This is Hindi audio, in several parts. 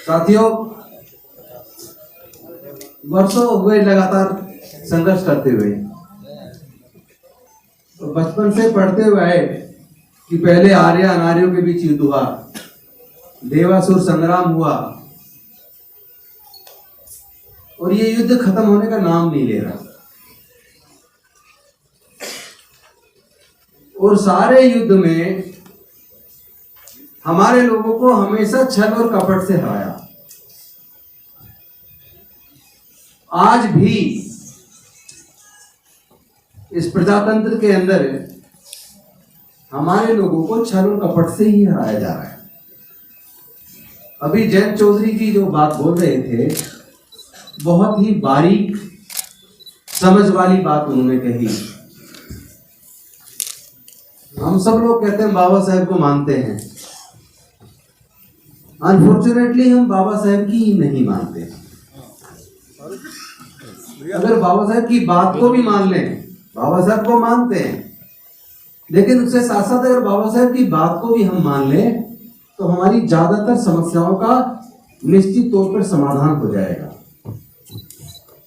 साथियों, वर्षों हुए लगातार संघर्ष करते हुए, तो बचपन से पढ़ते हुए आए कि पहले आर्य अनार्यों के बीच युद्ध हुआ, देवासुर संग्राम हुआ और ये युद्ध खत्म होने का नाम नहीं ले रहा। और सारे युद्ध में हमारे लोगों को हमेशा छल और कपट से हराया। आज भी इस प्रजातंत्र के अंदर हमारे लोगों को छल और कपट से ही हराया जा रहा है। अभी जयंत चौधरी जी जो बात बोल रहे थे, बहुत ही बारीक समझ वाली बात उन्होंने कही। हम सब लोग कहते हैं बाबा साहेब को मानते हैं, अनफॉर्चुनेटली हम बाबा साहेब की नहीं मानते। अगर बाबा साहेब की बात को भी मान लें, बाबा साहब को मानते हैं, लेकिन उसके साथ साथ अगर बाबा साहेब की बात को भी हम मान लें तो हमारी ज्यादातर समस्याओं का निश्चित तौर पर समाधान हो जाएगा।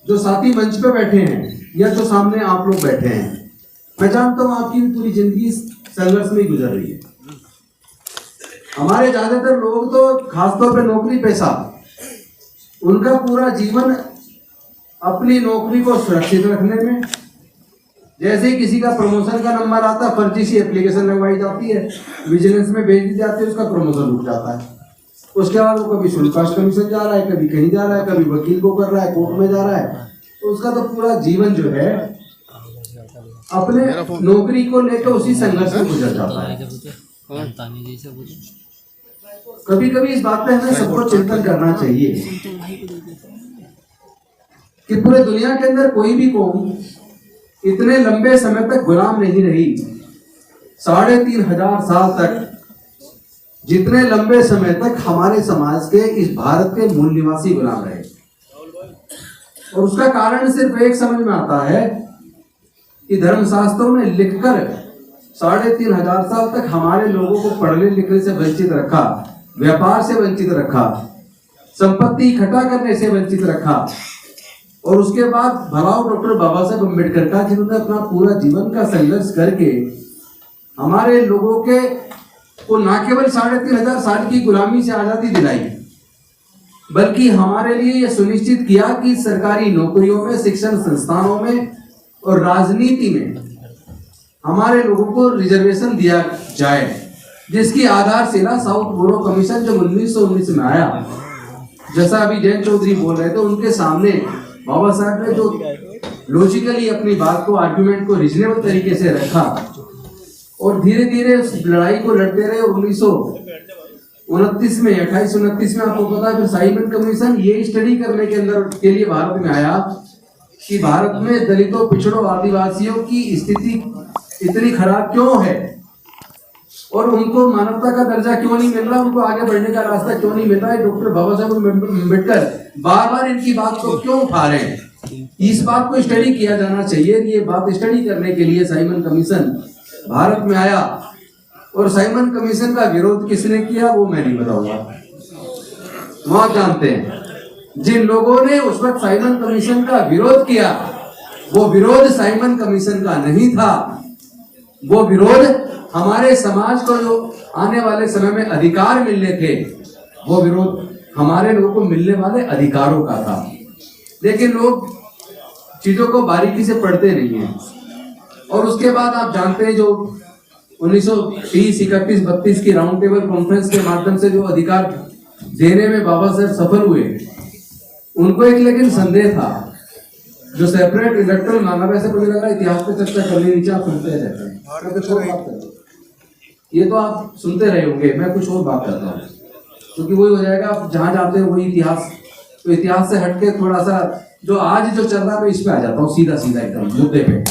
जो साथी मंच पे बैठे हैं या जो सामने आप लोग बैठे हैं, मैं जानता हूं आपकी भी पूरी जिंदगी संघर्ष में गुजर रही है। हमारे ज्यादातर लोग तो खासतौर पे नौकरी पेशा, उनका पूरा जीवन अपनी नौकरी को सुरक्षित रखने में, जैसे ही किसी का प्रमोशन का नंबर आता है फर्जी सी एप्लीकेशन लगवाई जाती है, विजिलेंस में भेज दी जाती है, उसका प्रमोशन रुक जाता है। उसके बाद वो कभी शुल्क कास्ट कमीशन जा रहा है, कभी कहीं जा रहा है, कभी वकील को कर रहा है, कोर्ट में जा रहा है। तो उसका तो पूरा जीवन जो है अपने नौकरी को लेकर उसी संघर्ष में गुजर जाता है। कभी कभी इस बात पे हमें सबको चिंतन करना चाहिए कि पूरे दुनिया के अंदर कोई भी कौम इतने लंबे समय तक गुलाम नहीं रही। 3500 साल तक, जितने लंबे समय तक हमारे समाज के, इस भारत के मूल निवासी गुलाम रहे। और उसका कारण सिर्फ एक समझ में आता है कि धर्मशास्त्रों में लिखकर 3500 साल तक हमारे लोगों को पढ़ने लिखने से वंचित रखा, व्यापार से वंचित रखा, संपत्ति इकट्ठा करने से वंचित रखा। और उसके बाद भलाओ डॉक्टर बाबा साहेब अम्बेडकर का, जिन्होंने अपना पूरा जीवन का संघर्ष करके हमारे लोगों के को न केवल 3500 साल की गुलामी से आजादी दिलाई, बल्कि हमारे लिए यह सुनिश्चित किया कि सरकारी नौकरियों में, शिक्षण संस्थानों में और राजनीति में हमारे लोगों को रिजर्वेशन दिया जाए, जिसकी आधारशिला साउथ बोरो कमीशन जो 1919 में आया, जैसा अभी जयंत चौधरी बोल रहे थे, उनके सामने बाबा साहब ने जो लॉजिकली अपनी बात को, आर्गुमेंट को रिजनेबल तरीके से रखा और धीरे धीरे उस लड़ाई को लड़ते रहे। 1929 में, 2829 में आपको पता है, फिर साइमन कमीशन ये स्टडी करने के अंदर के लिए भारत में आया कि भारत में दलितों, पिछड़ों, आदिवासियों की स्थिति इतनी खराब क्यों है और उनको मानवता का दर्जा क्यों नहीं मिल रहा, उनको आगे बढ़ने का रास्ता क्यों नहीं मिल रहा है। डॉक्टर बाबा साहब अम्बेडकर बार बार इनकी बात को क्यों उठा रहे हैं, इस बात को स्टडी किया जाना चाहिए। ये बात स्टडी करने के लिए साइमन कमीशन भारत में आया। और साइमन कमीशन का विरोध किसने किया वो मैं नहीं बताऊंगा, वहां जानते हैं। जिन लोगों ने उस वक्त साइमन कमीशन का विरोध किया, वो विरोध साइमन कमीशन का नहीं था, वो विरोध हमारे समाज को जो आने वाले समय में अधिकार मिलने थे, वो विरोध हमारे लोगों को मिलने वाले अधिकारों का था। लेकिन लोग चीजों को बारीकी से पढ़ते नहीं हैं। और उसके बाद आप जानते हैं, जो 1930, 31, 32 की राउंड टेबल कॉन्फ्रेंस के माध्यम से जो अधिकार देने में बाबा साहब सफल हुए, उनको एक लेकिन संदेह था, जो सेपरेट इलेक्टोरल मांगा। वैसे मुझे लग रहा है इतिहास पे चर्चा करने नीचे आप सुनते रहते हैं, ये तो आप सुनते रहे होंगे, मैं कुछ और बात करता हूँ क्योंकि वही हो जाएगा, आप जहाँ जाते हैं वही इतिहास। तो इतिहास से हटके थोड़ा सा जो आज जो चल रहा है मैं इस पे आ जाता हूँ, सीधा सीधा एकदम मुद्दे पे।